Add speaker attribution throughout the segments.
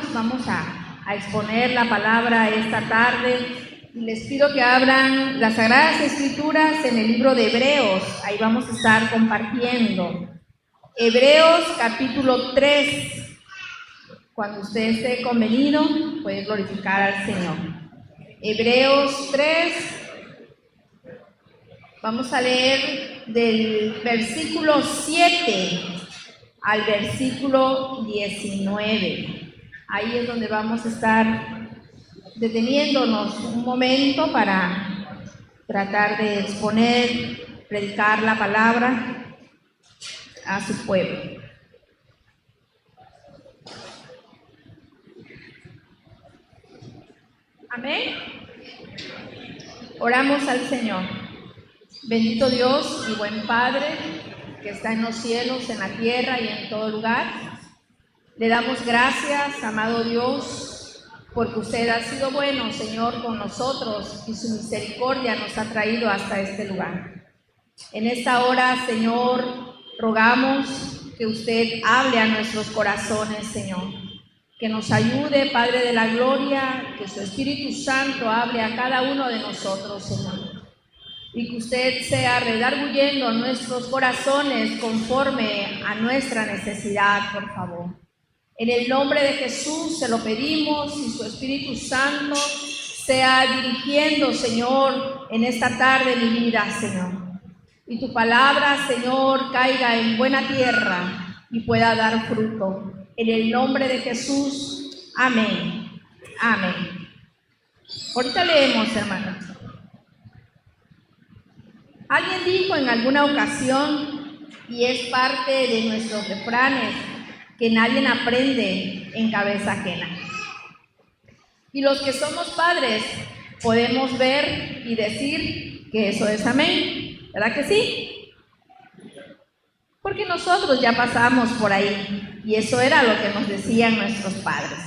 Speaker 1: hermanos, vamos a exponer la palabra esta tarde. Les pido que abran las Sagradas Escrituras en el libro de Hebreos. Ahí vamos a estar compartiendo. Hebreos capítulo 3. Cuando usted esté convenido, puede glorificar al Señor. Hebreos 3. Vamos a leer del versículo 7 al versículo 19. Ahí es donde vamos a estar deteniéndonos un momento para tratar de exponer, predicar la palabra a su pueblo. Amén. Oramos al Señor. Bendito Dios y buen Padre, que está en los cielos, en la tierra y en todo lugar. Le damos gracias, amado Dios, porque usted ha sido bueno, Señor, con nosotros y su misericordia nos ha traído hasta este lugar. En esta hora, Señor, rogamos que usted hable a nuestros corazones, Señor. Que nos ayude, Padre de la gloria, que su Espíritu Santo hable a cada uno de nosotros, Señor. Y que usted sea redarguyendo nuestros corazones conforme a nuestra necesidad, por favor. En el nombre de Jesús se lo pedimos y su Espíritu Santo sea dirigiendo, Señor, en esta tarde mi vida, Señor. Y tu palabra, Señor, caiga en buena tierra y pueda dar fruto. En el nombre de Jesús, amén. Amén. Ahorita leemos, hermanos. Alguien dijo en alguna ocasión, y es parte de nuestros refranes, que nadie aprende en cabeza ajena. Y los que somos padres podemos ver y decir que eso es amén, ¿verdad que sí? Porque nosotros ya pasamos por ahí y eso era lo que nos decían nuestros padres.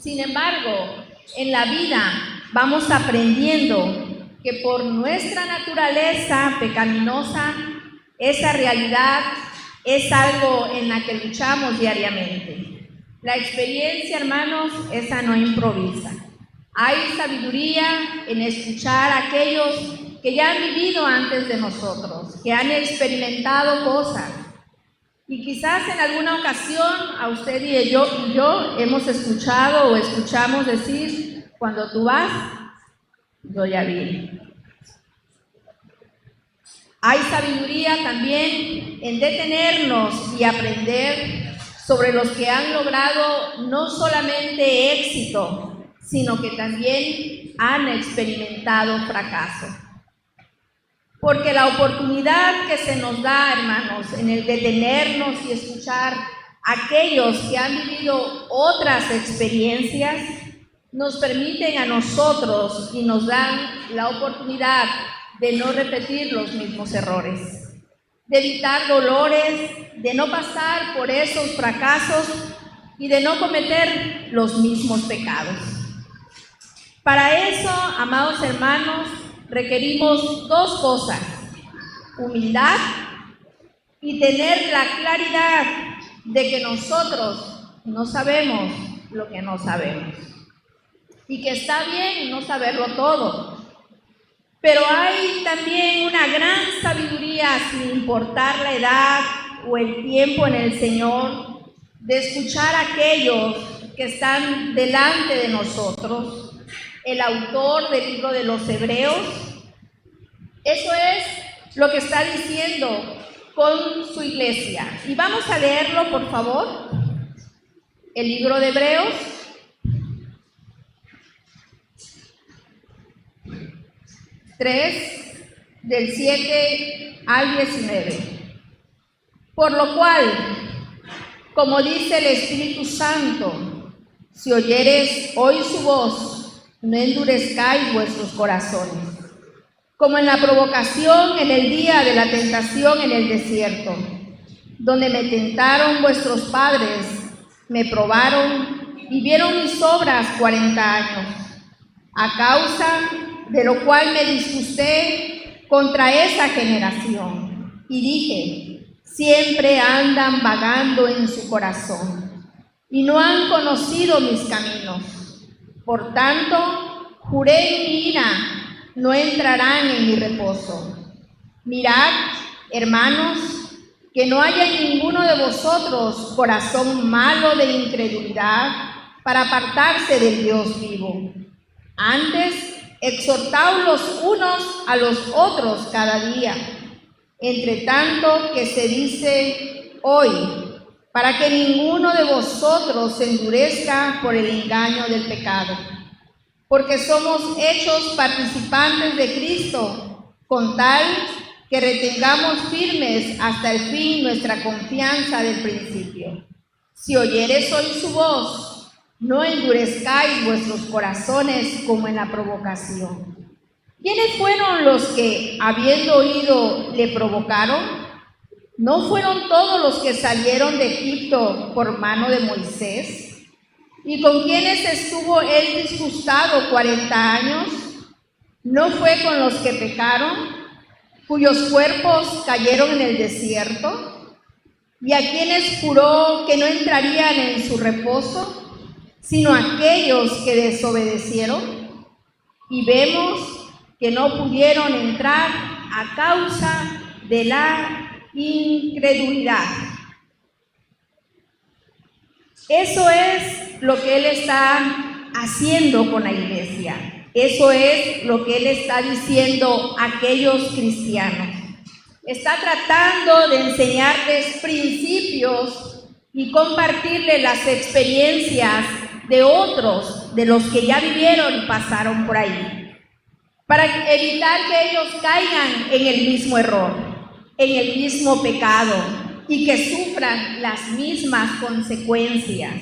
Speaker 1: Sin embargo, en la vida vamos aprendiendo que por nuestra naturaleza pecaminosa, esa realidad es algo en la que luchamos diariamente. La experiencia, hermanos, esa no improvisa. Hay sabiduría en escuchar a aquellos que ya han vivido antes de nosotros, que han experimentado cosas. Y quizás en alguna ocasión a usted y yo hemos escuchado o escuchamos decir, cuando tú vas, yo ya vi. Hay sabiduría también en detenernos y aprender sobre los que han logrado no solamente éxito, sino que también han experimentado fracaso. Porque la oportunidad que se nos da, hermanos, en el detenernos y escuchar a aquellos que han vivido otras experiencias, nos permiten a nosotros y nos dan la oportunidad de no repetir los mismos errores, de evitar dolores, de no pasar por esos fracasos y de no cometer los mismos pecados. Para eso, amados hermanos, requerimos dos cosas: humildad y tener la claridad de que nosotros no sabemos lo que no sabemos y que está bien no saberlo todo. Pero hay también una gran sabiduría, sin importar la edad o el tiempo en el Señor, de escuchar a aquellos que están delante de nosotros. El autor del libro de los Hebreos, eso es lo que está diciendo con su iglesia. Y vamos a leerlo, por favor. El libro de Hebreos, del 7 al 19. Por lo cual, como dice el Espíritu Santo, si oyeres hoy su voz, no endurezcáis vuestros corazones, como en la provocación en el día de la tentación en el desierto, donde me tentaron vuestros padres, me probaron y vieron mis obras 40 años, a causa de lo cual me disgusté contra esa generación y dije, siempre andan vagando en su corazón y no han conocido mis caminos. Por tanto, juré en mi ira, no entrarán en mi reposo. Mirad, hermanos, que no haya en ninguno de vosotros corazón malo de incredulidad para apartarse del Dios vivo. Antes, exhortaos los unos a los otros cada día, entre tanto que se dice hoy, para que ninguno de vosotros se endurezca por el engaño del pecado. Porque somos hechos participantes de Cristo, con tal que retengamos firmes hasta el fin nuestra confianza del principio. Si oyereis hoy su voz, no endurezcáis vuestros corazones como en la provocación. ¿Quiénes fueron los que, habiendo oído, le provocaron? ¿No fueron todos los que salieron de Egipto por mano de Moisés? ¿Y con quienes estuvo él disgustado 40 años? ¿No fue con los que pecaron, cuyos cuerpos cayeron en el desierto? ¿Y a quienes juró que no entrarían en su reposo, sino aquellos que desobedecieron? Y vemos que no pudieron entrar a causa de la incredulidad. Eso es lo que Él está haciendo con la iglesia. Eso es lo que Él está diciendo a aquellos cristianos. Está tratando de enseñarles principios y compartirles las experiencias de otros, de los que ya vivieron y pasaron por ahí, para evitar que ellos caigan en el mismo error, en el mismo pecado y que sufran las mismas consecuencias.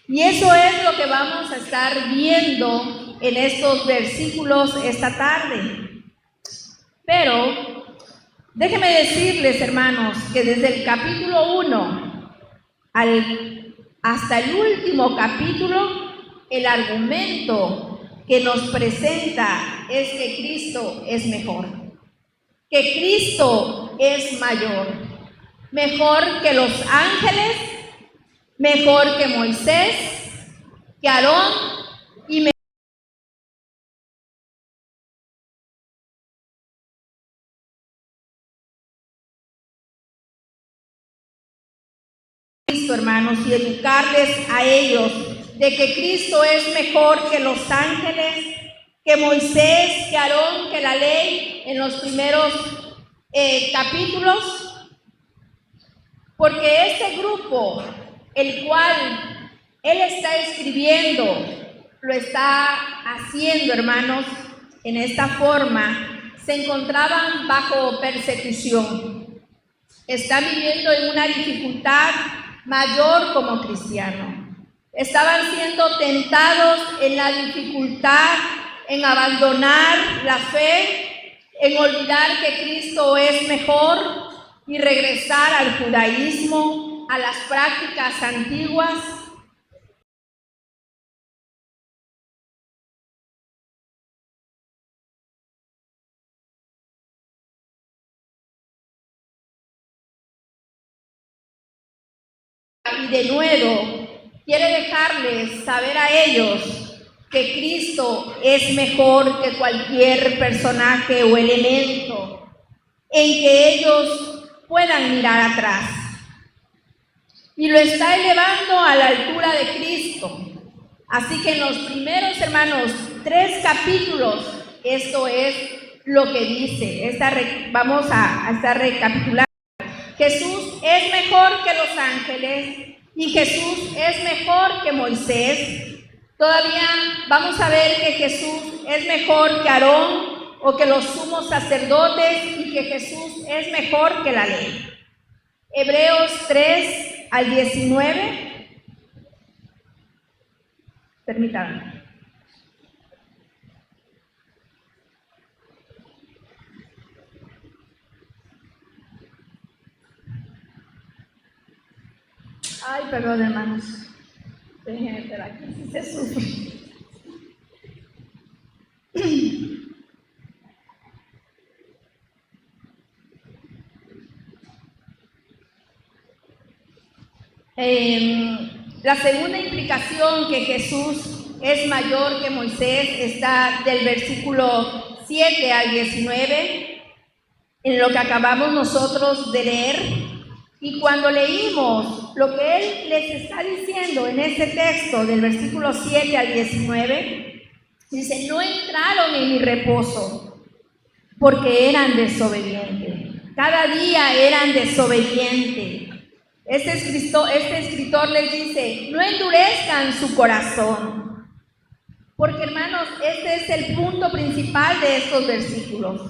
Speaker 1: Y eso es lo que vamos a estar viendo en estos versículos esta tarde. Pero déjenme decirles, hermanos, que desde el capítulo 1 hasta el último capítulo, el argumento que nos presenta es que Cristo es mejor, que Cristo es mayor, mejor que los ángeles, mejor que Moisés, que Aarón y Cristo, hermanos, y educarles a ellos de que Cristo es mejor que los ángeles, que Moisés, que Aarón, que la ley en los primeros capítulos, porque este grupo, el cual Él está escribiendo, lo está haciendo, hermanos, en esta forma, se encontraban bajo persecución. Están viviendo en una dificultad mayor como cristianos. Estaban siendo tentados en la dificultad, en abandonar la fe, en olvidar que Cristo es mejor y regresar al judaísmo, a las prácticas antiguas. Y de nuevo, quiere dejarles saber a ellos que Cristo es mejor que cualquier personaje o elemento en que ellos puedan mirar atrás. Y lo está elevando a la altura de Cristo. Así que en los primeros, hermanos, 3 capítulos, esto es lo que dice. Vamos a estar recapitulando. Jesús es mejor que los ángeles y Jesús es mejor que Moisés. Todavía vamos a ver que Jesús es mejor que Aarón o que los sumos sacerdotes y que Jesús es mejor que la ley. Hebreos 3 al 19. Permítanme. Ay, perdón, hermanos. Déjenme ver aquí si se sufre. La segunda implicación que Jesús es mayor que Moisés está del versículo 7 al 19, en lo que acabamos nosotros de leer. Y cuando leímos lo que Él les está diciendo en este texto, del versículo 7 al 19, dice: no entraron en mi reposo porque eran desobedientes. Cada día eran desobedientes. Este escritor les dice: no endurezcan su corazón. Porque, hermanos, este es el punto principal de estos versículos.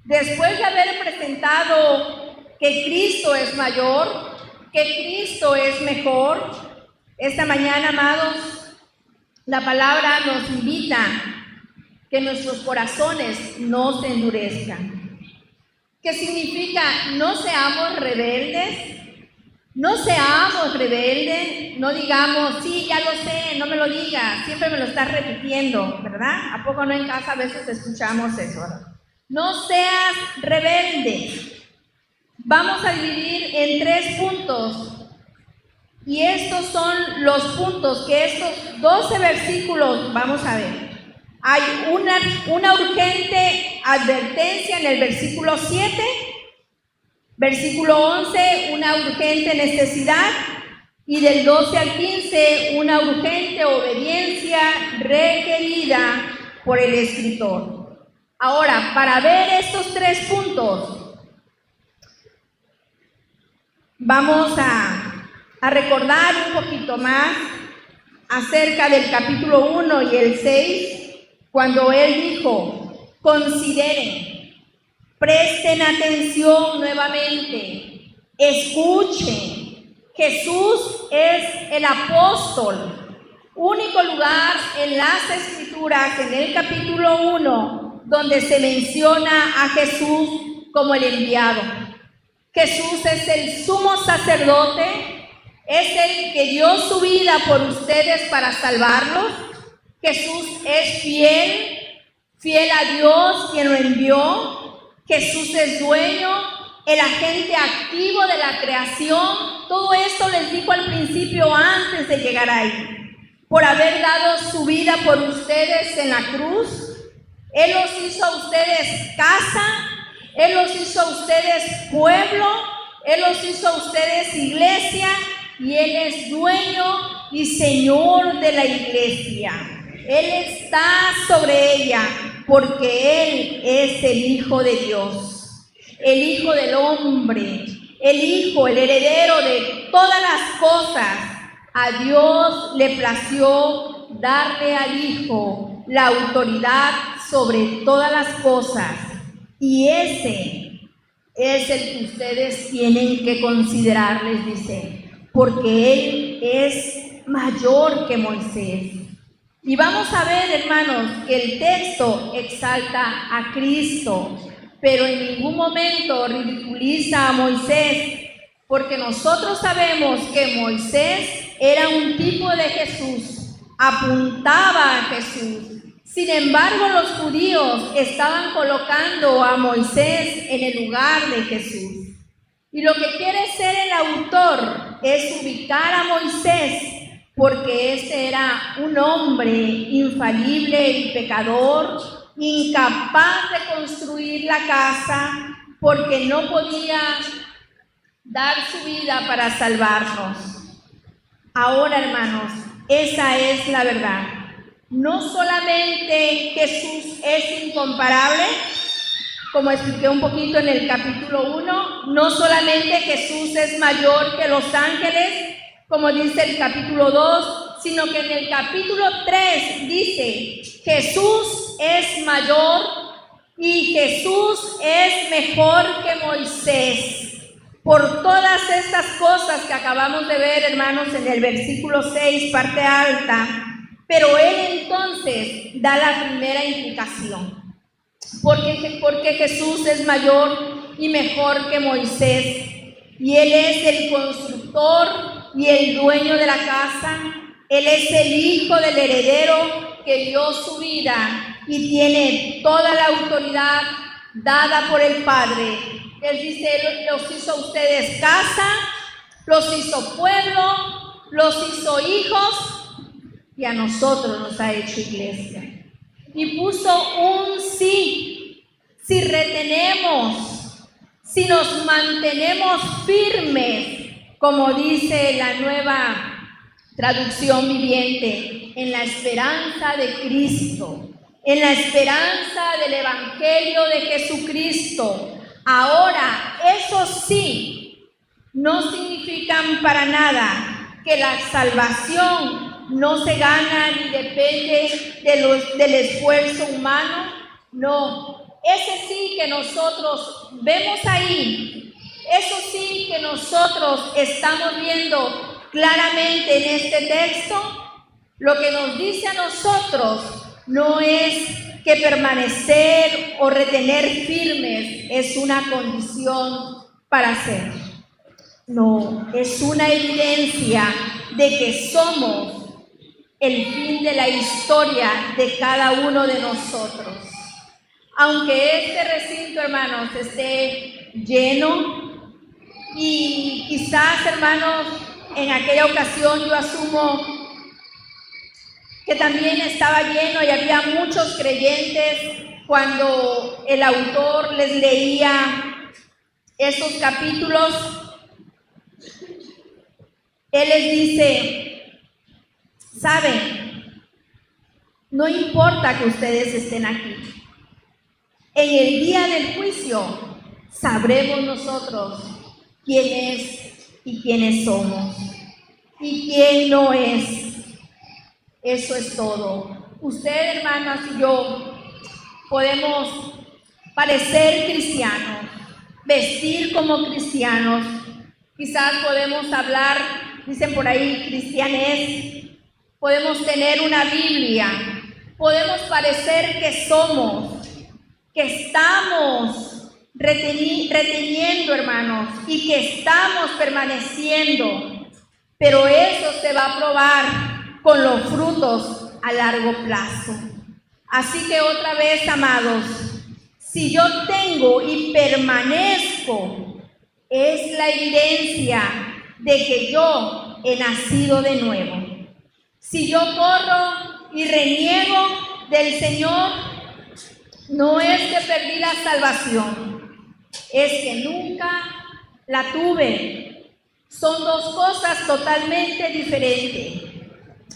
Speaker 1: Después de haber presentado que Cristo es mayor, que Cristo es mejor, esta mañana, amados, la palabra nos invita que nuestros corazones no se endurezcan. ¿Qué significa? No seamos rebeldes. No seamos rebeldes, no digamos: sí, ya lo sé, no me lo digas, siempre me lo estás repitiendo, ¿verdad? ¿A poco no en casa a veces escuchamos eso? No seas rebelde. Vamos a dividir en 3 puntos, y estos son los puntos que estos 12 versículos vamos a ver. Hay una urgente advertencia en el versículo 7, versículo 11, una urgente necesidad, y del 12 al 15, una urgente obediencia requerida por el escritor. Ahora, para ver estos 3 puntos, vamos a recordar un poquito más acerca del capítulo 1 y el 6, cuando Él dijo: consideren, presten atención nuevamente, escuchen. Jesús es el apóstol, único lugar en las Escrituras, en el capítulo 1, donde se menciona a Jesús como el enviado. Jesús es el sumo sacerdote, es el que dio su vida por ustedes para salvarlos. Jesús es fiel a Dios quien lo envió. Jesús es dueño, el agente activo de la creación. Todo esto les dijo al principio antes de llegar ahí. Por haber dado su vida por ustedes en la cruz, Él los hizo a ustedes casa, Él los hizo a ustedes pueblo, Él los hizo a ustedes iglesia, y Él es dueño y Señor de la iglesia. Él está sobre ella porque Él es el Hijo de Dios, el Hijo del hombre, el Hijo, el heredero de todas las cosas. A Dios le plació darle al Hijo la autoridad sobre todas las cosas, y ese es el que ustedes tienen que considerar, les dice, porque Él es mayor que Moisés. Y vamos a ver, hermanos, que el texto exalta a Cristo, pero en ningún momento ridiculiza a Moisés, porque nosotros sabemos que Moisés era un tipo de Jesús, apuntaba a Jesús. Sin embargo, los judíos estaban colocando a Moisés en el lugar de Jesús. Y lo que quiere ser el autor es ubicar a Moisés, porque este era un hombre infalible y pecador, incapaz de construir la casa, porque no podía dar su vida para salvarnos. Ahora, hermanos, esa es la verdad. No solamente Jesús es incomparable, como expliqué un poquito en el capítulo 1, no solamente Jesús es mayor que los ángeles, como dice el capítulo 2, sino que en el capítulo 3 dice: Jesús es mayor y Jesús es mejor que Moisés. Por todas estas cosas que acabamos de ver, hermanos, en el versículo 6, parte alta. Pero Él entonces da la primera implicación. Porque Jesús es mayor y mejor que Moisés, y Él es el constructor y el dueño de la casa. Él es el Hijo del heredero que dio su vida y tiene toda la autoridad dada por el Padre. Él dice: Él los hizo a ustedes casa, los hizo pueblo, los hizo hijos y a nosotros nos ha hecho iglesia. Y puso un sí. Si retenemos, si nos mantenemos firmes, como dice la Nueva Traducción Viviente, en la esperanza de Cristo, en la esperanza del Evangelio de Jesucristo. Ahora, eso sí, no significan para nada que la salvación no se gana ni depende del esfuerzo humano. No, ese sí que nosotros vemos ahí, eso sí que nosotros estamos viendo claramente en este texto, lo que nos dice a nosotros no es que permanecer o retener firmes es una condición para hacer. No, es una evidencia de que somos el fin de la historia de cada uno de nosotros. Aunque este recinto, hermanos, esté lleno y quizás, hermanos, en aquella ocasión yo asumo que también estaba lleno y había muchos creyentes cuando el autor les leía esos capítulos. Él les dice, ¿saben? No importa que ustedes estén aquí. En el día del juicio sabremos nosotros quién es y quiénes somos y quién no es. Eso es todo. Usted, hermanas, y yo podemos parecer cristianos, vestir como cristianos, quizás podemos hablar, dicen por ahí, cristianés, podemos tener una Biblia, podemos parecer que somos, que estamos reteniendo, hermanos, y que estamos permaneciendo, pero eso se va a probar con los frutos a largo plazo. Así que otra vez, amados, si yo tengo y permanezco, es la evidencia de que yo he nacido de nuevo. Si yo corro y reniego del Señor, no es que perdí la salvación, es que nunca la tuve. Son dos cosas totalmente diferentes.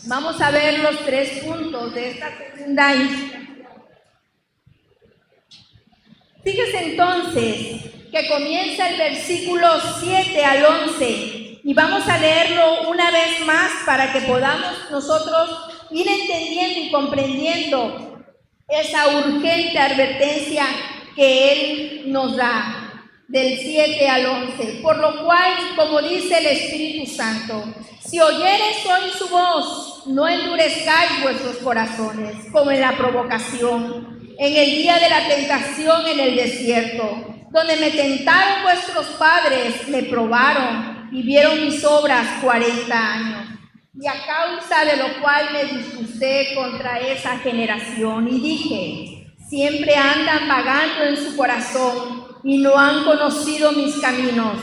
Speaker 1: Vamos a ver los 3 puntos de esta segunda instrucción. Fíjese entonces que comienza el versículo 7 al 11 y vamos a leerlo una vez más para que podamos nosotros ir entendiendo y comprendiendo esa urgente advertencia que Él nos da. Del 7 al 11, por lo cual, como dice el Espíritu Santo, si oyereis hoy su voz, no endurezcáis vuestros corazones, como en la provocación, en el día de la tentación en el desierto, donde me tentaron vuestros padres, me probaron y vieron mis obras 40 años. Y a causa de lo cual me disgusté contra esa generación y dije, siempre andan vagando en su corazón y no han conocido mis caminos.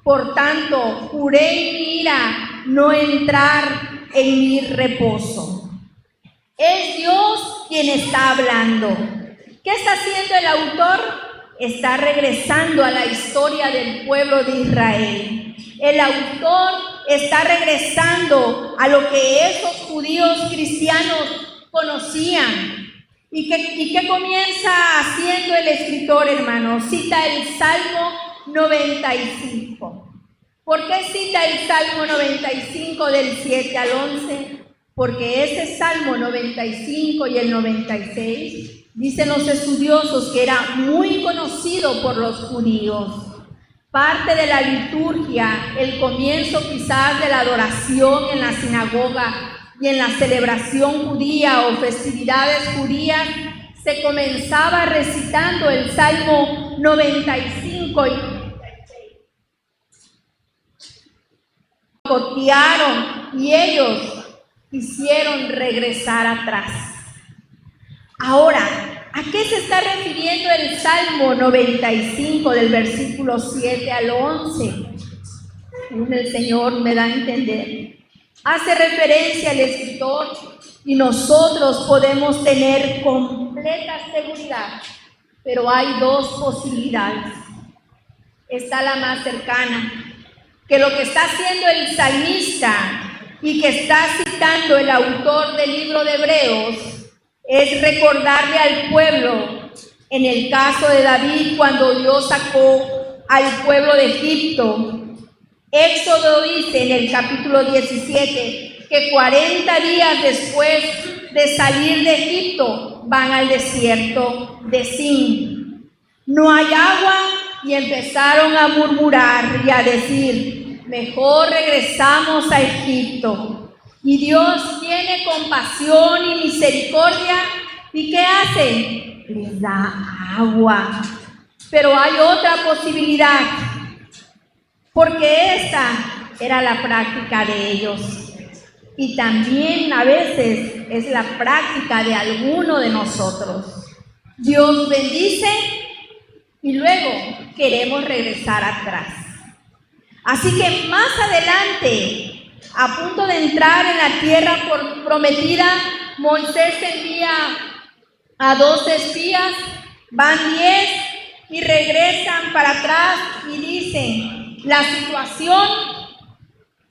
Speaker 1: Por tanto, juré en mi ira no entrar en mi reposo. Es Dios quien está hablando. ¿Qué está haciendo el autor? Está regresando a la historia del pueblo de Israel. El autor está regresando a lo que esos judíos cristianos conocían. ¿Y qué comienza haciendo el escritor, hermano? Cita el Salmo 95. ¿Por qué cita el Salmo 95 del 7 al 11? Porque ese Salmo 95 y el 96, dicen los estudiosos que era muy conocido por los judíos. Parte de la liturgia, el comienzo quizás de la adoración en la sinagoga y en la celebración judía o festividades judías, se comenzaba recitando el Salmo 95 y 96. Cotearon y ellos quisieron regresar atrás. Ahora, ¿a qué se está refiriendo el Salmo 95 del versículo 7 al 11? El Señor me da a entender. hace referencia al escritor y nosotros podemos tener completa seguridad, pero hay dos posibilidades. Está la más cercana, que lo que está haciendo el salmista y que está citando el autor del libro de Hebreos es recordarle al pueblo, en el caso de David, cuando Dios sacó al pueblo de Egipto. Éxodo dice en el capítulo 17 que 40 días después de salir de Egipto van al desierto de Sin. No hay agua y empezaron a murmurar y a decir: mejor regresamos a Egipto. Y Dios tiene compasión y misericordia, ¿y qué hace? Les da agua. Pero hay otra posibilidad, porque esta era la práctica de ellos. Y también a veces es la práctica de alguno de nosotros. Dios bendice y luego queremos regresar atrás. Así que más adelante, a punto de entrar en la tierra prometida, Moisés envía a 12 espías, van 10 y regresan para atrás y dicen: la situación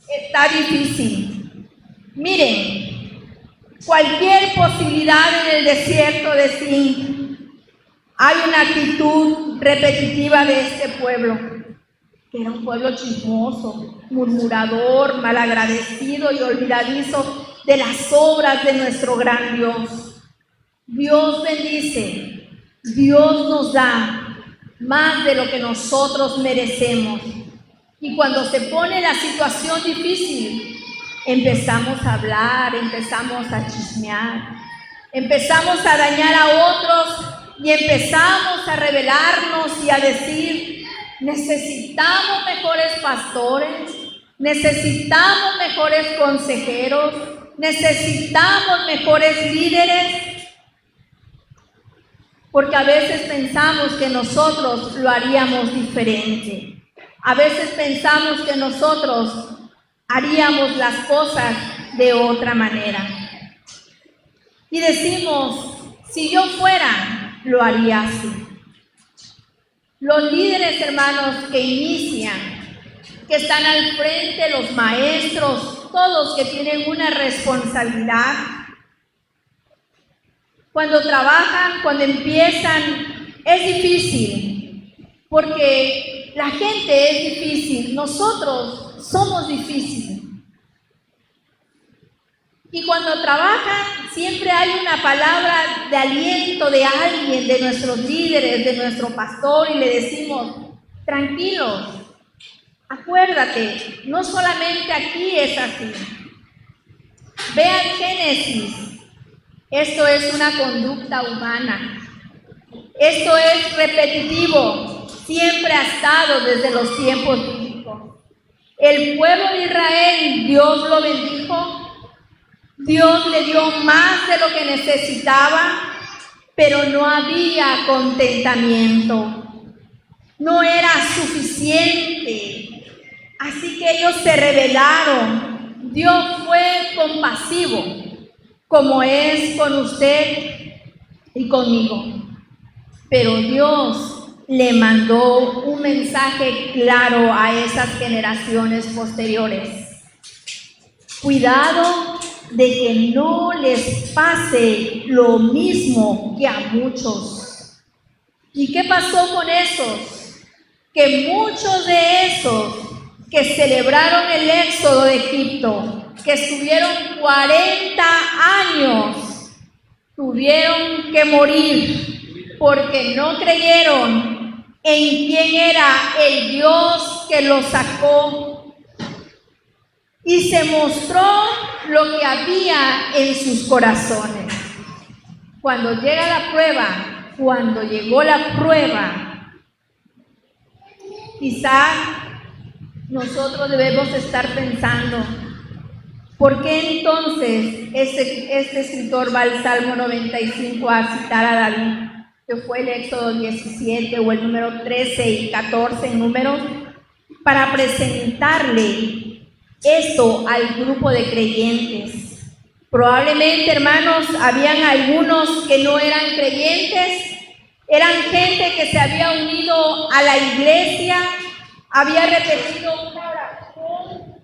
Speaker 1: está difícil. Miren, cualquier posibilidad en el desierto de Sin. Hay una actitud repetitiva de este pueblo, que era un pueblo chismoso, murmurador, malagradecido y olvidadizo de las obras de nuestro gran Dios. Dios bendice, Dios nos da más de lo que nosotros merecemos. Y cuando se pone la situación difícil, empezamos a hablar, empezamos a chismear, empezamos a dañar a otros y empezamos a rebelarnos y a decir: necesitamos mejores pastores, necesitamos mejores consejeros, necesitamos mejores líderes, porque a veces pensamos que nosotros lo haríamos diferente. A veces pensamos que nosotros haríamos las cosas de otra manera. Y decimos: si yo fuera, lo haría así. Los líderes, hermanos, que inician, que están al frente, los maestros, todos que tienen una responsabilidad, cuando trabajan, cuando empiezan, es difícil, porque la gente es difícil, nosotros somos difíciles. Y cuando trabajan, siempre hay una palabra de aliento de alguien, de nuestros líderes, de nuestro pastor, y le decimos: tranquilos, acuérdate, no solamente aquí es así. Vean Génesis, esto es una conducta humana, esto es repetitivo, siempre ha estado desde los tiempos bíblicos. El pueblo de Israel, Dios lo bendijo, Dios le dio más de lo que necesitaba, pero no había contentamiento, no era suficiente, así que ellos se rebelaron. Dios fue compasivo, como es con usted y conmigo, pero Dios le mandó un mensaje claro a esas generaciones posteriores: cuidado de que no les pase lo mismo que a muchos. ¿Y qué pasó con esos? Que muchos de esos que celebraron el éxodo de Egipto, que estuvieron 40 años, tuvieron que morir porque no creyeron en quién era el Dios que los sacó. Y se mostró lo que había en sus corazones. Cuando llega la prueba, cuando llegó la prueba, quizá nosotros debemos estar pensando: ¿por qué entonces este escritor va al Salmo 95 a citar a David, que fue el Éxodo 17 o el número 13 y 14 en Números, para presentarle esto al grupo de creyentes. Probablemente, hermanos, habían algunos que no eran creyentes, eran gente que se había unido a la iglesia, había repetido una oración,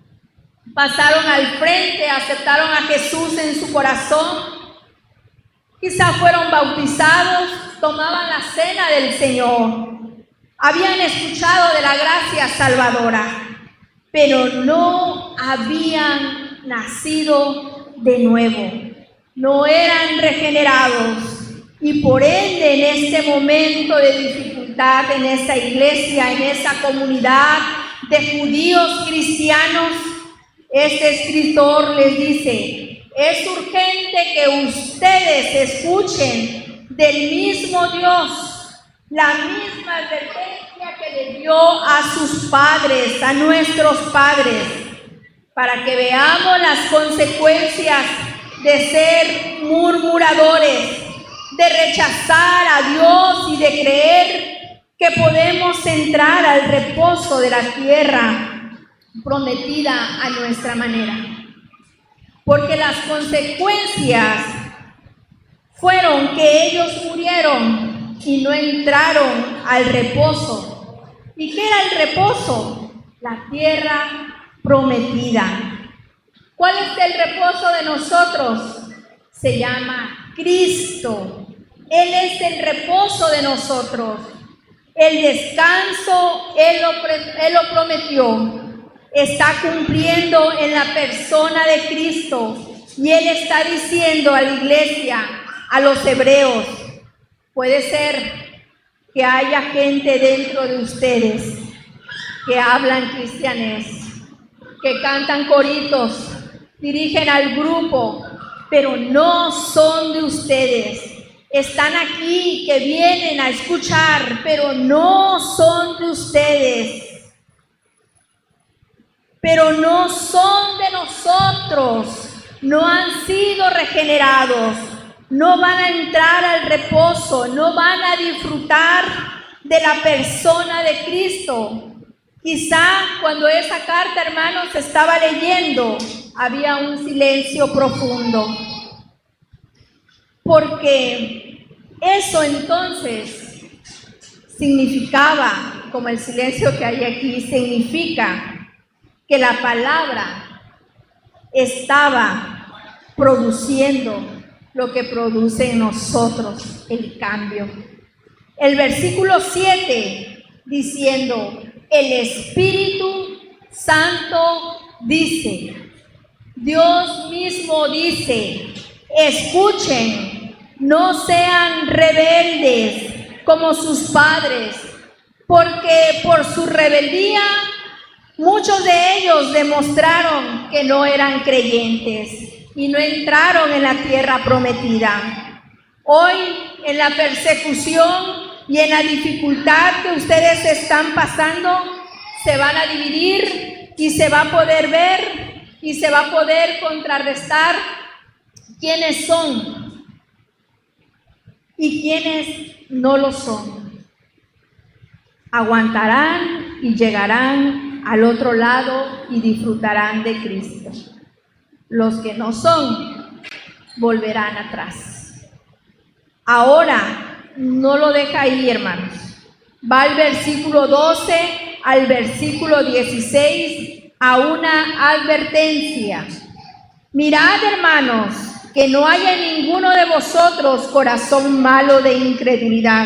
Speaker 1: pasaron al frente, aceptaron a Jesús en su corazón, quizás fueron bautizados, tomaban la cena del Señor, habían escuchado de la gracia salvadora, pero no habían nacido de nuevo, no eran regenerados. Y por ende, en este momento de dificultad, en esta iglesia, en esta comunidad de judíos cristianos, este escritor les dice: es urgente que ustedes escuchen del mismo Dios la misma advertencia que le dio a sus padres, a nuestros padres, para que veamos las consecuencias de ser murmuradores, de rechazar a Dios y de creer que podemos entrar al reposo de la tierra prometida a nuestra manera. Porque las consecuencias fueron que ellos murieron y no entraron al reposo. ¿Y qué era el reposo? La tierra prometida. ¿Cuál es el reposo de nosotros? Se llama Cristo. Él es el reposo de nosotros. El descanso, Él lo prometió. Está cumpliendo en la persona de Cristo. Y Él está diciendo a la iglesia, a los hebreos: puede ser que haya gente dentro de ustedes que hablan cristianés, que cantan coritos, dirigen al grupo, pero no son de ustedes. Están aquí, que vienen a escuchar, pero no son de ustedes. Pero no son de nosotros, no han sido regenerados, no van a entrar al reposo, no van a disfrutar de la persona de Cristo. Quizá cuando esa carta, hermanos, se estaba leyendo, había un silencio profundo. Porque eso entonces significaba, como el silencio que hay aquí, significa que la palabra estaba produciendo lo que produce en nosotros, el cambio. El versículo 7 diciendo: el Espíritu Santo dice, Dios mismo dice: escuchen, no sean rebeldes como sus padres, porque por su rebeldía muchos de ellos demostraron que no eran creyentes y no entraron en la tierra prometida. Hoy, en la persecución y en la dificultad que ustedes están pasando, se van a dividir y se va a poder ver y se va a poder contrarrestar quiénes son y quiénes no lo son. Aguantarán y llegarán al otro lado y disfrutarán de Cristo. Los que no son, volverán atrás. Ahora, no lo deja ahí, hermanos. Va al versículo 12 al versículo 16 a una advertencia. Mirad, hermanos, que no haya en ninguno de vosotros corazón malo de incredulidad,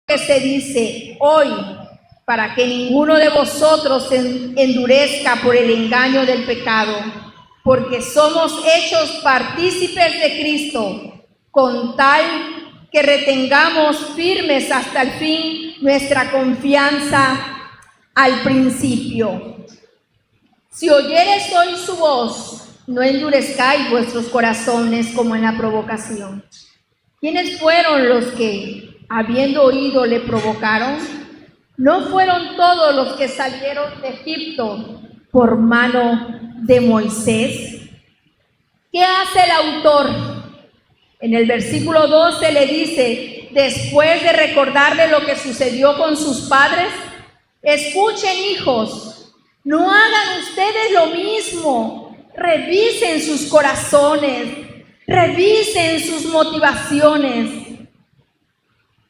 Speaker 1: que se dice hoy, para que ninguno de vosotros se endurezca por el engaño del pecado, porque somos hechos partícipes de Cristo, con tal que retengamos firmes hasta el fin nuestra confianza al principio. Si oyereis hoy su voz, no endurezcáis vuestros corazones como en la provocación. ¿Quiénes fueron los que, habiendo oído, le provocaron? ¿No fueron todos los que salieron de Egipto por mano de Moisés? ¿Qué hace el autor? En el versículo 12 le dice, después de recordarle lo que sucedió con sus padres, escuchen, hijos, no hagan ustedes lo mismo. Revisen sus corazones, revisen sus motivaciones.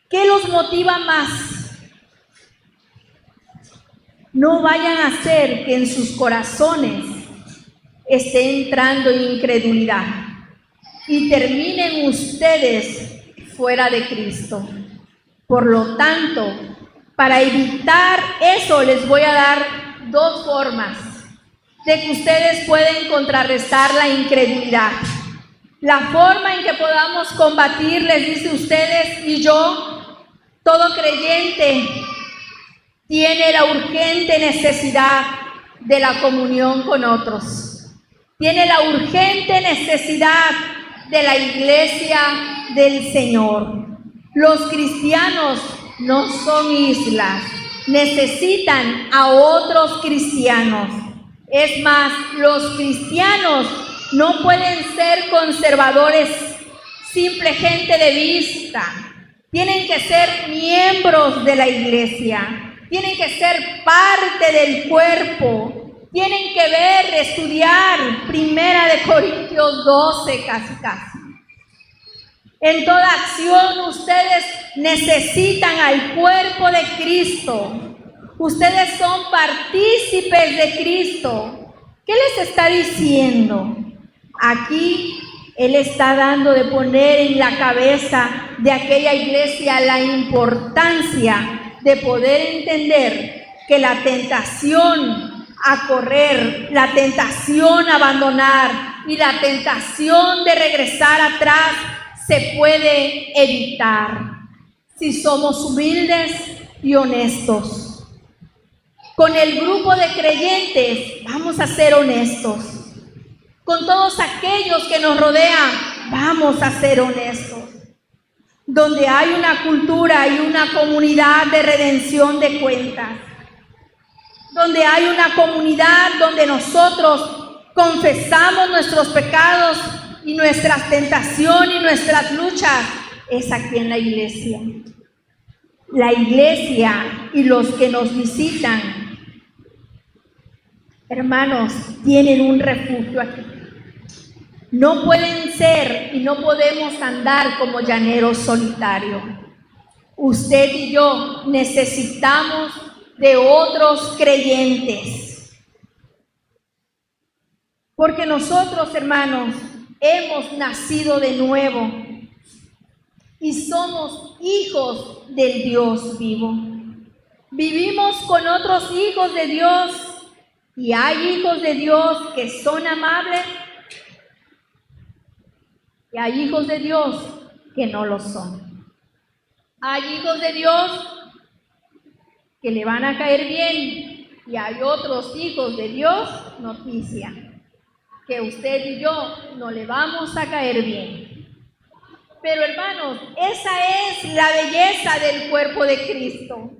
Speaker 1: ¿Qué los motiva más? No vayan a hacer que en sus corazones esté entrando incredulidad y terminen ustedes fuera de Cristo. Por lo tanto, para evitar eso, les voy a dar dos formas de que ustedes pueden contrarrestar la incredulidad. La forma en que podamos combatir, les dice ustedes y yo, todo creyente tiene la urgente necesidad de la comunión con otros. Tiene la urgente necesidad de la iglesia del Señor. Los cristianos no son islas, necesitan a otros cristianos. Es más, los cristianos no pueden ser conservadores, simple gente de vista. Tienen que ser miembros de la iglesia, tienen que ser parte del cuerpo, tienen que ver, estudiar 1 Corintios 12 casi. En toda acción ustedes necesitan al cuerpo de Cristo. Ustedes son partícipes de Cristo. ¿Qué les está diciendo? Aquí Él está dando de poner en la cabeza de aquella iglesia la importancia de poder entender que la tentación a correr, la tentación a abandonar y la tentación de regresar atrás se puede evitar si somos humildes y honestos. Con el grupo de creyentes vamos a ser honestos. Con todos aquellos que nos rodean vamos a ser honestos. Donde hay una cultura y una comunidad de redención de cuentas. Donde hay una comunidad donde nosotros confesamos nuestros pecados y nuestras tentaciones y nuestras luchas, es aquí en la iglesia. La iglesia y los que nos visitan, hermanos, tienen un refugio aquí. No pueden ser y no podemos andar como llaneros solitarios. Usted y yo necesitamos de otros creyentes. Porque nosotros, hermanos, hemos nacido de nuevo y somos hijos del Dios vivo. Vivimos con otros hijos de Dios y hay hijos de Dios que son amables y hay hijos de Dios que no lo son. Hay hijos de Dios que le van a caer bien y hay otros hijos de Dios, noticia, que usted y yo no le vamos a caer bien. Pero hermanos, esa es la belleza del cuerpo de Cristo,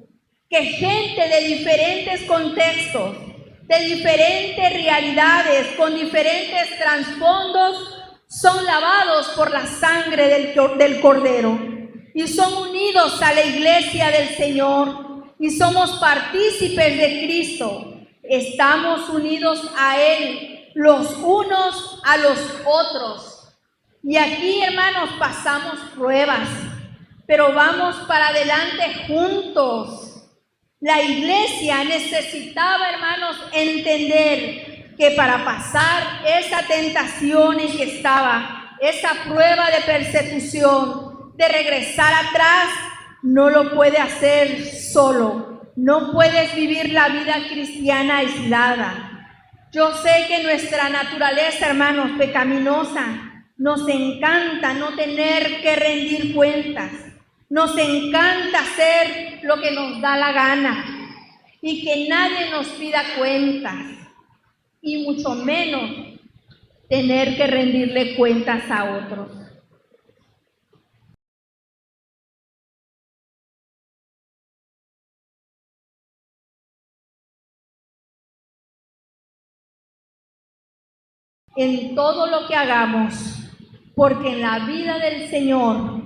Speaker 1: que gente de diferentes contextos, de diferentes realidades, con diferentes trasfondos, son lavados por la sangre del Cordero y son unidos a la iglesia del Señor y somos partícipes de Cristo. Estamos unidos a Él, los unos a los otros. Y aquí, hermanos, pasamos pruebas, pero vamos para adelante juntos. La iglesia necesitaba, hermanos, entender que para pasar esa tentación en que estaba, esa prueba de persecución, de regresar atrás, no lo puede hacer solo. No puedes vivir la vida cristiana aislada. Yo sé que nuestra naturaleza, hermanos, pecaminosa, nos encanta no tener que rendir cuentas. Nos encanta hacer lo que nos da la gana y que nadie nos pida cuentas y mucho menos tener que rendirle cuentas a otros. En todo lo que hagamos, porque en la vida del Señor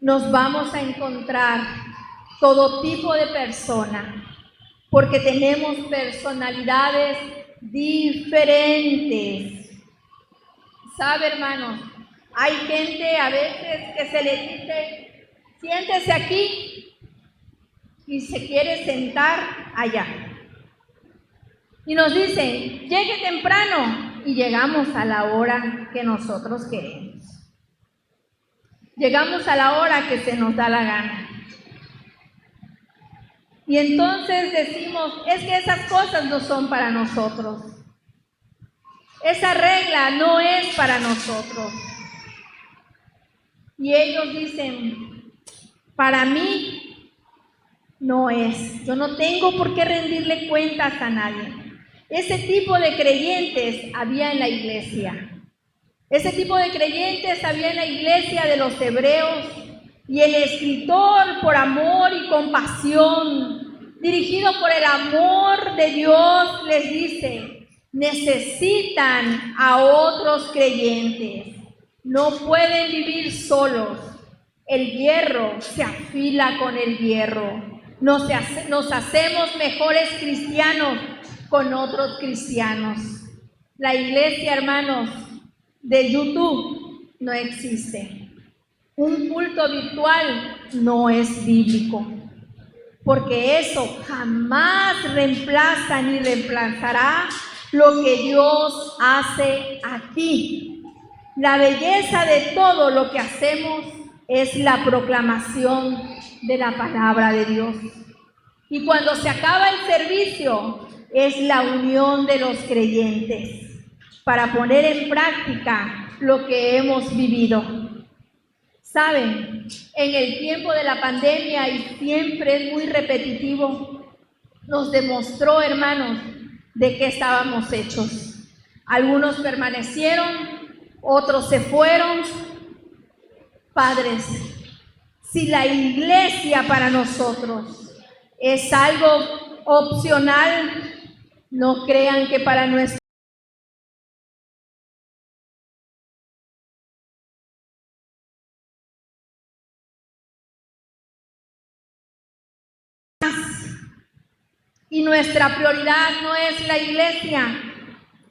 Speaker 1: nos vamos a encontrar todo tipo de personas, porque tenemos personalidades diferentes. ¿Sabe, hermanos? Hay gente a veces que se le dice, siéntese aquí, y se quiere sentar allá. Y nos dicen, llegue temprano, y llegamos a la hora que nosotros queremos. Llegamos a la hora que se nos da la gana. Y entonces decimos, es que esas cosas no son para nosotros. Esa regla no es para nosotros. Y ellos dicen, para mí no es. Yo no tengo por qué rendirle cuentas a nadie. Ese tipo de creyentes había en la iglesia. Ese tipo de creyentes había en la iglesia de los hebreos. Y el escritor, por amor y compasión, dirigido por el amor de Dios, les dice, necesitan a otros creyentes. No pueden vivir solos. El hierro se afila con el hierro. Nos hacemos mejores cristianos con otros cristianos. La iglesia, hermanos, de YouTube no existe. Un culto virtual no es bíblico, porque eso jamás reemplaza ni reemplazará lo que Dios hace aquí. La belleza de todo lo que hacemos es la proclamación de la palabra de Dios. Y cuando se acaba el servicio, es la unión de los creyentes para poner en práctica lo que hemos vivido. Saben, en el tiempo de la pandemia, y siempre es muy repetitivo, nos demostró, hermanos, de qué estábamos hechos. Algunos permanecieron, otros se fueron. Padres, si la iglesia para nosotros es algo opcional, no crean que para nuestra y nuestra prioridad no es la iglesia.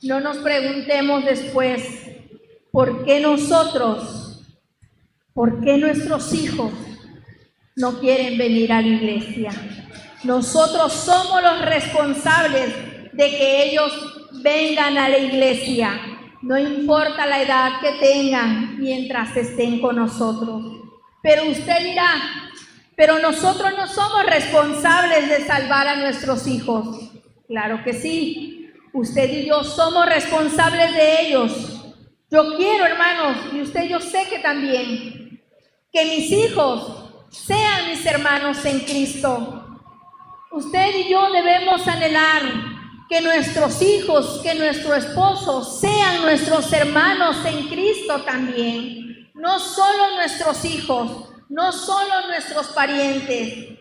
Speaker 1: No nos preguntemos después, ¿por qué nosotros, por qué nuestros hijos no quieren venir a la iglesia? Nosotros somos los responsables de que ellos vengan a la iglesia, no importa la edad que tengan mientras estén con nosotros. Pero usted dirá, pero nosotros no somos responsables de salvar a nuestros hijos. Claro que sí, usted y yo somos responsables de ellos. Yo quiero, hermanos, y usted yo sé que también, que mis hijos sean mis hermanos en Cristo. Usted y yo debemos anhelar que nuestros hijos, que nuestro esposo sean nuestros hermanos en Cristo también. No solo nuestros hijos, no solo nuestros parientes.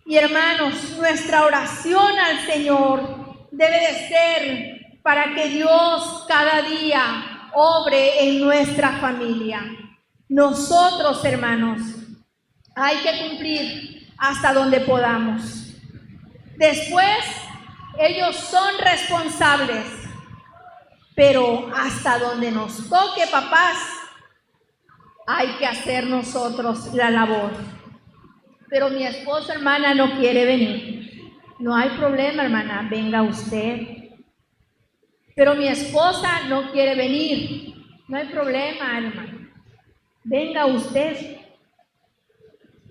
Speaker 1: Y hermanos, nuestra oración al Señor debe de ser para que Dios cada día obre en nuestra familia. Nosotros, hermanos, hay que cumplir hasta donde podamos. Después, ellos son responsables, pero hasta donde nos toque, papás, hay que hacer nosotros la labor. Pero mi esposo, hermana, no quiere venir. No hay problema, hermana, venga usted. Pero mi esposa no quiere venir. No hay problema, hermana. Venga usted.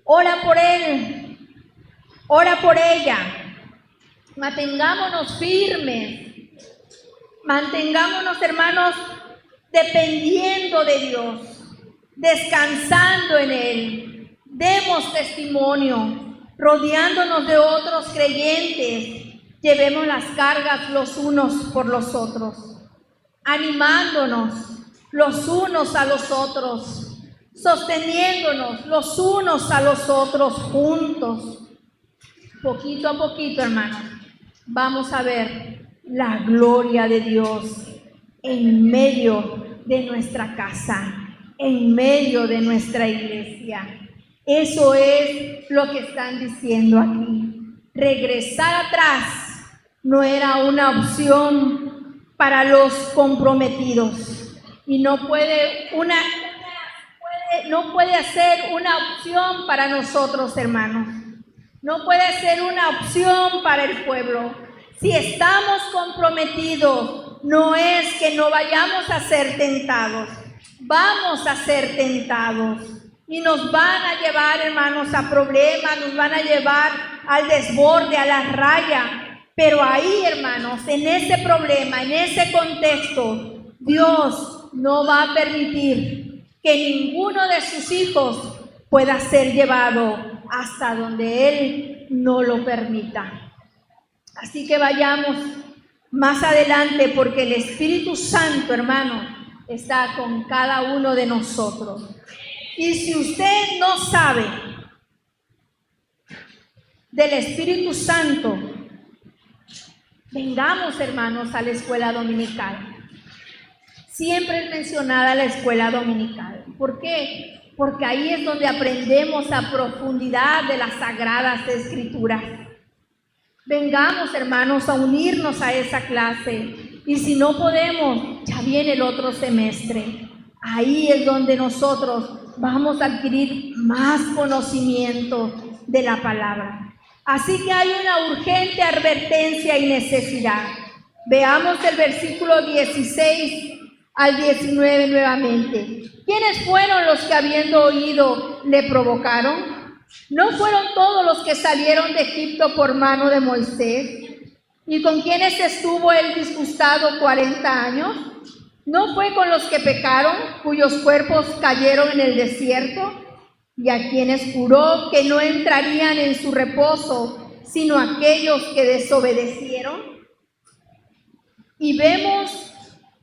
Speaker 1: Ora por él. Ora por ella. Mantengámonos firmes. Mantengámonos, hermanos, dependiendo de Dios, descansando en Él. Demos testimonio, rodeándonos de otros creyentes. Llevemos las cargas los unos por los otros, animándonos los unos a los otros, sosteniéndonos los unos a los otros juntos. Poquito a poquito, hermanos, vamos a ver la gloria de Dios en medio de nuestra casa. en medio de nuestra iglesia. Eso es lo que están diciendo aquí. Regresar atrás no era una opción para los comprometidos y no puede ser una opción para nosotros, hermanos. No puede ser una opción para el pueblo. Si estamos comprometidos, no es que no vayamos a ser tentados. Vamos a ser tentados y nos van a llevar, hermanos, a problemas, nos van a llevar al desborde, a la raya. Pero ahí, hermanos, en ese problema, en ese contexto, Dios no va a permitir que ninguno de sus hijos pueda ser llevado hasta donde Él no lo permita. Así que vayamos más adelante, porque el Espíritu Santo, hermano, está con cada uno de nosotros. Y si usted no sabe del Espíritu Santo, vengamos, hermanos, a la escuela dominical. Siempre es mencionada la escuela dominical. ¿Por qué? Porque ahí es donde aprendemos a profundidad de las Sagradas Escrituras. Vengamos, hermanos, a unirnos a esa clase. Y si no podemos, ya viene el otro semestre. Ahí es donde nosotros vamos a adquirir más conocimiento de la palabra. Así que hay una urgente advertencia y necesidad. Veamos el versículo 16 al 19 nuevamente. ¿Quiénes fueron los que, habiendo oído, le provocaron? ¿No fueron todos los que salieron de Egipto por mano de Moisés? ¿Y con quienes estuvo él disgustado 40 años? ¿No fue con los que pecaron, cuyos cuerpos cayeron en el desierto? ¿Y a quienes juró que no entrarían en su reposo, sino aquellos que desobedecieron? Y vemos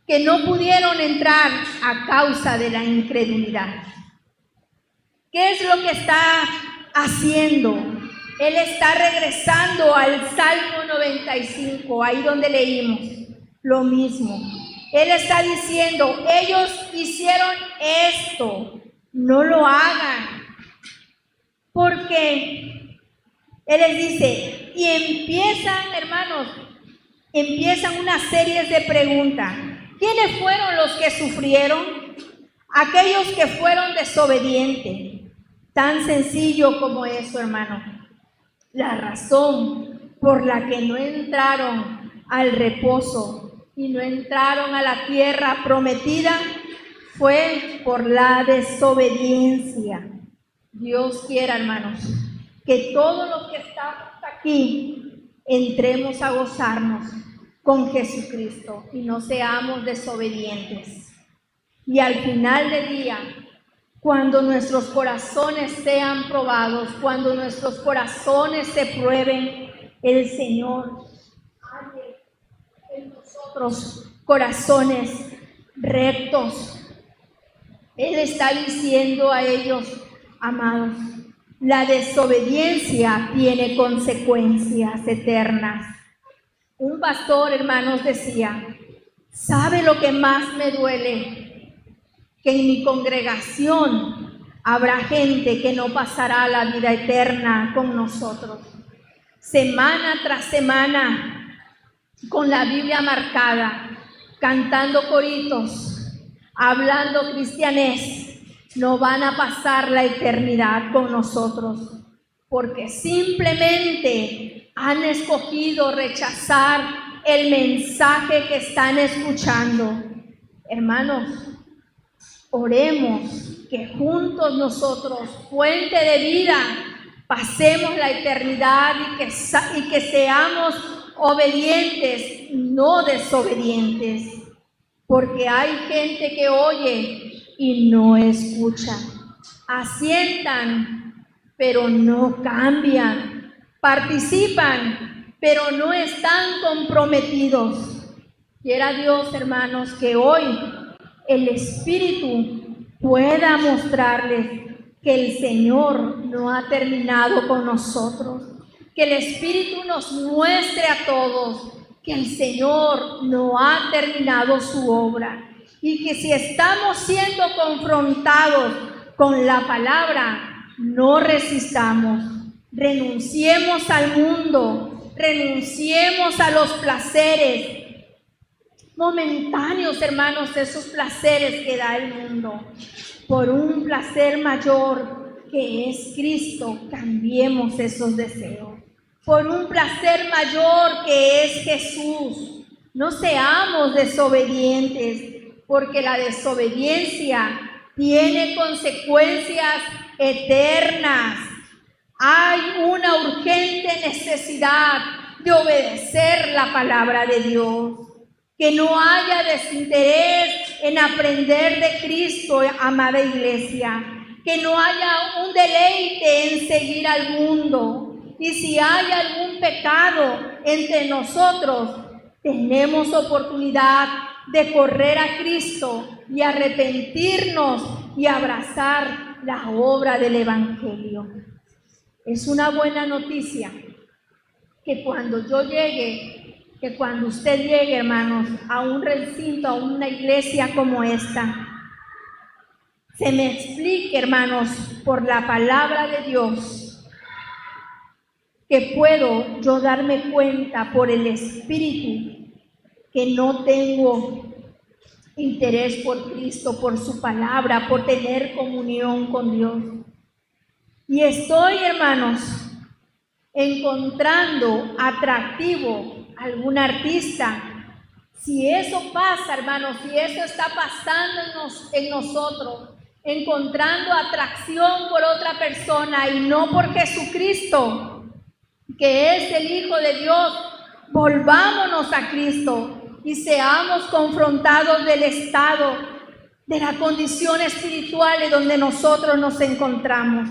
Speaker 1: que no pudieron entrar a causa de la incredulidad. ¿Qué es lo que está haciendo? Él está regresando al Salmo 95, ahí donde leímos lo mismo. Él está diciendo, ellos hicieron esto, no lo hagan. Porque Él les dice, y empiezan, hermanos, una serie de preguntas. ¿Quiénes fueron los que sufrieron? Aquellos que fueron desobedientes. Tan sencillo como eso, hermano. La razón por la que no entraron al reposo y no entraron a la tierra prometida fue por la desobediencia. Dios quiera, hermanos, que todos los que estamos aquí entremos a gozarnos con Jesucristo y no seamos desobedientes. Y al final del día, cuando nuestros corazones sean probados, cuando nuestros corazones se prueben, el Señor halle en nosotros corazones rectos. Él está diciendo a ellos, amados, la desobediencia tiene consecuencias eternas. Un pastor, hermanos, decía, ¿sabe lo que más me duele? Que en mi congregación habrá gente que no pasará la vida eterna con nosotros. Semana tras semana, con la Biblia marcada, cantando coritos, hablando cristianés, no van a pasar la eternidad con nosotros, porque simplemente han escogido rechazar el mensaje que están escuchando. Hermanos, oremos que juntos nosotros, fuente de vida, pasemos la eternidad y que seamos obedientes, no desobedientes, porque hay gente que oye y no escucha, asientan, pero no cambian, participan, pero no están comprometidos. Quiera Dios, hermanos, que hoy el Espíritu pueda mostrarles que el Señor no ha terminado con nosotros, que el Espíritu nos muestre a todos que el Señor no ha terminado su obra, Y que si estamos siendo confrontados con la palabra, no resistamos. Renunciemos al mundo, renunciemos a los placeres momentáneos, hermanos, esos placeres que da el mundo, por un placer mayor que es Cristo. Cambiemos esos deseos por un placer mayor que es Jesús. No seamos desobedientes, porque la desobediencia tiene consecuencias eternas. Hay una urgente necesidad de obedecer la palabra de Dios. Que no haya desinterés en aprender de Cristo, amada iglesia. Que no haya un deleite en seguir al mundo. Y si hay algún pecado entre nosotros, tenemos oportunidad de correr a Cristo y arrepentirnos y abrazar la obra del Evangelio. Es una buena noticia que cuando yo llegue, que cuando usted llegue, hermanos, a un recinto, a una iglesia como esta, se me explique, hermanos, por la palabra de Dios, que puedo yo darme cuenta por el Espíritu que no tengo interés por Cristo, por su palabra, por tener comunión con Dios. Y estoy, hermanos, encontrando atractivo algún artista. Si eso pasa, hermanos, si eso está pasando en nosotros, encontrando atracción por otra persona y no por Jesucristo, que es el Hijo de Dios, volvámonos a Cristo y seamos confrontados del estado, de la condición espiritual en donde nosotros nos encontramos.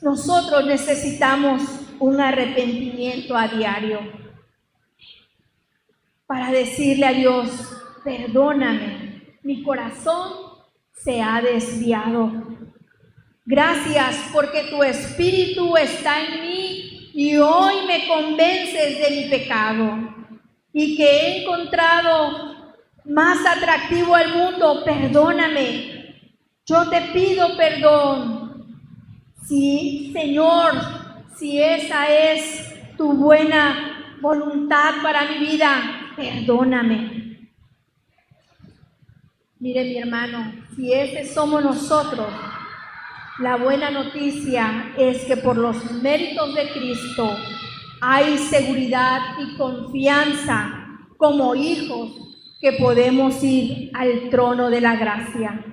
Speaker 1: Nosotros necesitamos un arrepentimiento a diario para decirle a Dios: perdóname, mi corazón se ha desviado. Gracias porque tu Espíritu está en mí y hoy me convences de mi pecado y que he encontrado más atractivo al mundo. Perdóname, yo te pido perdón. Sí, Señor, si esa es tu buena voluntad para mi vida, perdóname. Mire, mi hermano, si ese somos nosotros, la buena noticia es que por los méritos de Cristo hay seguridad y confianza como hijos que podemos ir al trono de la gracia.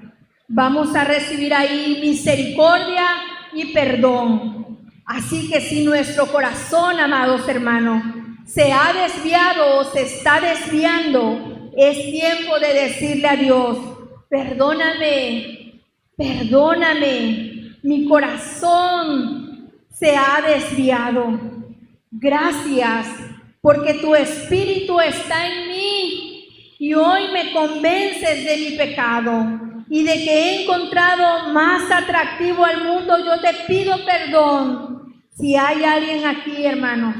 Speaker 1: Vamos a recibir ahí misericordia y perdón. Así que si nuestro corazón, amados hermanos, se ha desviado o se está desviando, es tiempo de decirle a Dios: perdóname, perdóname, mi corazón se ha desviado. Gracias, porque tu Espíritu está en mí y hoy me convences de mi pecado y de que he encontrado más atractivo al mundo. Yo te pido perdón. Si hay alguien aquí, hermanos,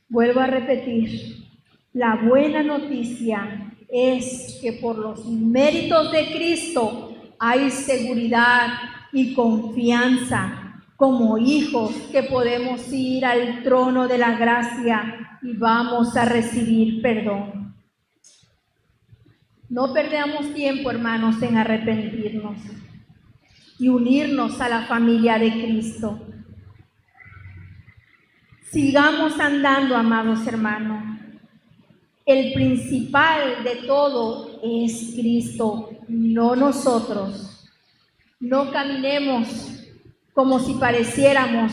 Speaker 1: vuelvo a repetir, la buena noticia es que por los méritos de Cristo hay seguridad y confianza como hijos que podemos ir al trono de la gracia y vamos a recibir perdón. No perdamos tiempo, hermanos, en arrepentirnos y unirnos a la familia de Cristo. Sigamos andando, amados hermanos. El principal de todo es Cristo, no nosotros. No caminemos como si pareciéramos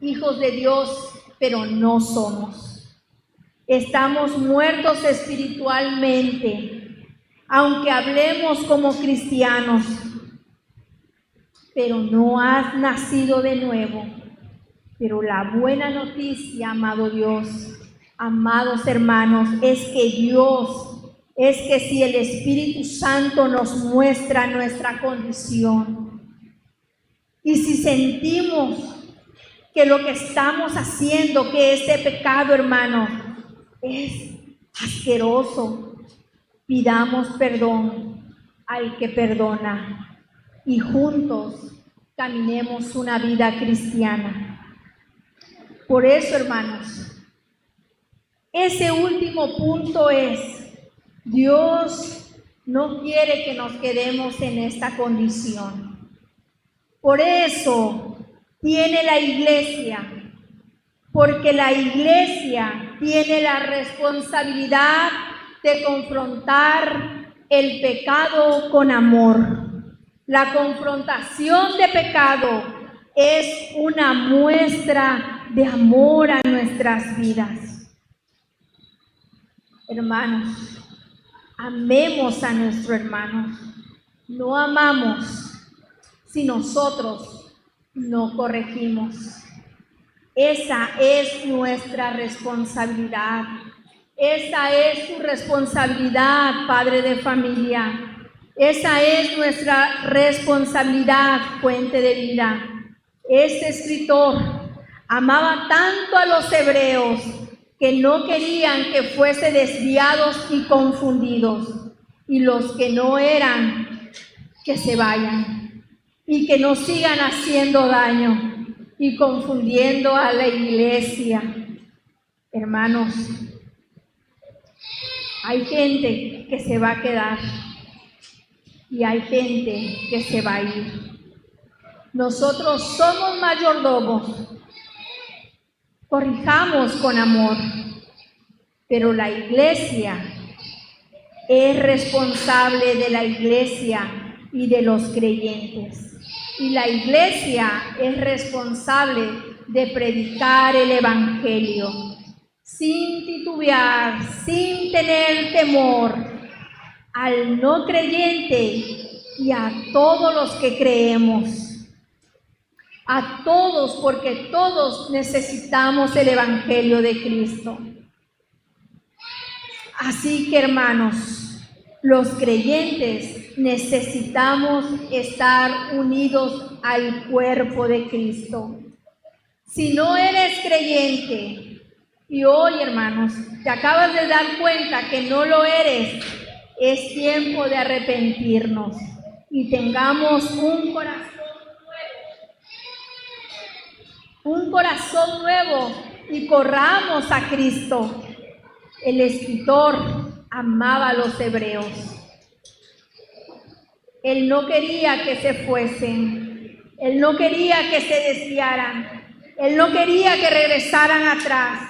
Speaker 1: hijos de Dios, pero no somos. Estamos muertos espiritualmente. Aunque hablemos como cristianos, pero no has nacido de nuevo. Pero la buena noticia, amado Dios, amados hermanos, es que si el Espíritu Santo nos muestra nuestra condición y si sentimos que lo que estamos haciendo, que este pecado, hermano, es asqueroso. Pidamos perdón al que perdona y juntos caminemos una vida cristiana. Por eso, hermanos, ese último punto es: Dios no quiere que nos quedemos en esta condición. Por eso tiene la iglesia, porque la iglesia tiene la responsabilidad de confrontar el pecado con amor. La confrontación de pecado es una muestra de amor a nuestras vidas. Hermanos, amemos a nuestro hermano. No amamos si nosotros no corregimos. Esa es nuestra responsabilidad. Esa es tu responsabilidad, padre de familia. Esa es nuestra responsabilidad, fuente de vida. Este escritor amaba tanto a los hebreos que no querían que fuesen desviados y confundidos, y los que no eran, que se vayan y que no sigan haciendo daño y confundiendo a la iglesia. Hermanos, hay gente que se va a quedar y hay gente que se va a ir. Nosotros somos mayordomos, corrijamos con amor, pero la iglesia es responsable de la iglesia y de los creyentes. Y la iglesia es responsable de predicar el evangelio sin titubear, sin tener temor, al no creyente y a todos los que creemos. A todos, porque todos necesitamos el evangelio de Cristo. Así que, hermanos, los creyentes necesitamos estar unidos al cuerpo de Cristo. Si no eres creyente y hoy, hermanos, te acabas de dar cuenta que no lo eres, es tiempo de arrepentirnos y tengamos un corazón nuevo y corramos a Cristo. El escritor amaba a los hebreos. Él no quería que se fuesen. Él no quería que se desviaran. Él no quería que regresaran atrás.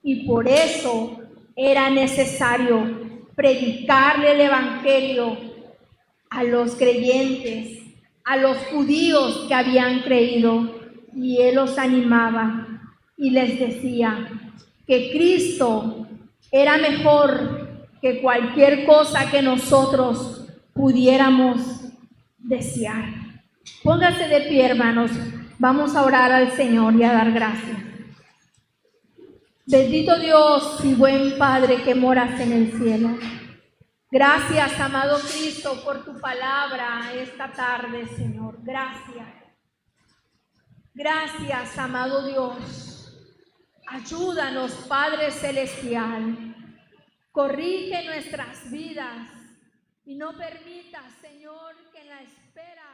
Speaker 1: Y por eso era necesario predicarle el evangelio a los creyentes, a los judíos que habían creído. Y él los animaba y les decía que Cristo era mejor que cualquier cosa que nosotros pudiéramos desear. Póngase de pie, hermanos. Vamos a orar al Señor y a dar gracias. Bendito Dios y buen Padre que moras en el cielo. Gracias, amado Cristo, por tu palabra esta tarde, Señor. Gracias. Gracias, amado Dios. Ayúdanos, Padre Celestial. Corrige nuestras vidas y no permitas, Señor, que en la espera